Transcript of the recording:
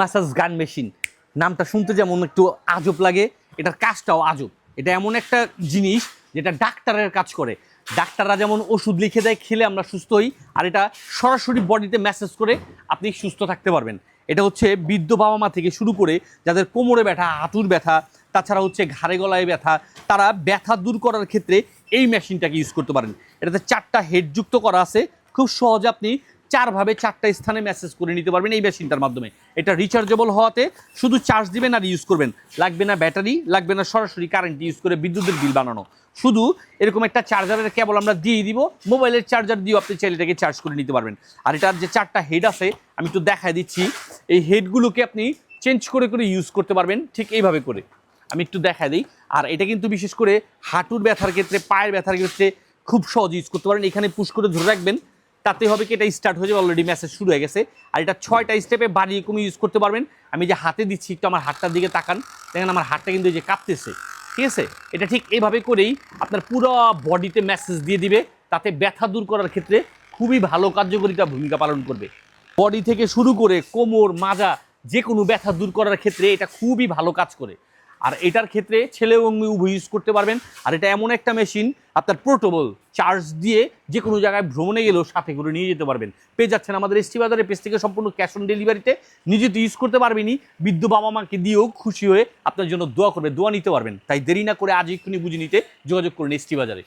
Massage গান machine নামটা শুনতে যেমন একটু আজব লাগে, এটার কাজটাও আজব। এটা এমন একটা জিনিস যেটা ডাক্তারের কাজ করে। ডাক্তাররা যেমন ওষুধ লিখে দেয়, খেলে আমরা সুস্থ হই, আর এটা সরাসরি বডিতে ম্যাসেজ করে আপনি সুস্থ থাকতে পারবেন। এটা হচ্ছে বৃদ্ধ বাবা মা থেকে শুরু করে যাদের কোমরে ব্যথা, হাঁটুর ব্যথা, তাছাড়া হচ্ছে ঘাড়ে গলায় ব্যথা, তারা ব্যথা দূর করার ক্ষেত্রে এই মেশিনটাকে ইউজ করতে পারেন। এটাতে 4টা হেড যুক্ত করা আছে, খুব সহজে আপনি 4ভাবে 4টা স্থানে মেসেজ করে নিতে পারবেন এই মেশিনটার মাধ্যমে। এটা রিচার্জেবল হওয়াতে শুধু চার্জ দিবেন আর ইউজ করবেন, লাগবে না ব্যাটারি, লাগবে না সরাসরি কারেন্ট ইউজ করে বিদ্যুতের বিল বানানো। শুধু এরকম একটা চার্জারের কেবল আমরা দিয়ে দিব, মোবাইলের চার্জার দিয়েও আপনি চাইলে এটাকে চার্জ করে নিতে পারবেন। আর এটার যে 4টা হেড আছে আমি একটু দেখাই দিচ্ছি, এই হেডগুলোকে আপনি চেঞ্জ করে করে ইউজ করতে পারবেন ঠিক এইভাবে করে। আমি একটু দেখা দিই। আর এটা কিন্তু বিশেষ করে হাঁটুর ব্যথার ক্ষেত্রে, পায়ের ব্যথার ক্ষেত্রে খুব সহজ ইউজ করতে পারেন। এখানে পুশ করে ধরে রাখবেন, তাতে হবে কি এটা স্টার্ট হয়ে যাবে, অলরেডি মেসেজ শুরু হয়ে গেছে। আর এটা 6টা স্টেপে বাড়িয়ে কমিয়ে ইউজ করতে পারবেন। আমি যে হাতে দিচ্ছি, একটু আমার হাতটার দিকে তাকান, দেখেন আমার হাতটা কিন্তু এই যে কাঁপতেছে, ঠিক আছে? এটা ঠিক এইভাবে করেই আপনার পুরো বডিতে মেসেজ দিয়ে দিবে, তাতে ব্যথা দূর করার ক্ষেত্রে খুবই ভালো কার্যকরিতা ভূমিকা পালন করবে। বডি থেকে শুরু করে কোমর, মাজা, যে কোনো ব্যথা দূর করার ক্ষেত্রে এটা খুবই ভালো কাজ করে। আর এটার ক্ষেত্রে ছেলে এবং মেয়ে উভয় ইউজ করতে পারবেন। আর এটা এমন একটা মেশিন, আপনার পোর্টেবল, চার্জ দিয়ে যে কোনো জায়গায় ভ্রমণে গেলেও সাথে করে নিয়ে যেতে পারবেন। পেয়ে যাচ্ছেন আমাদের এসটি বাজারের পেজ থেকে সম্পূর্ণ ক্যাশ অন ডেলিভারিতে। নিজে তো ইউজ করতে পারবেনই, বৃদ্ধ বাবা মাকে দিয়েও খুশি হয়ে আপনার জন্য দোয়া করবে, দোয়া নিতে পারবেন। তাই দেরি না করে আজ এক্ষুনি বুঝে নিতে যোগাযোগ করুন এসটি বাজারে।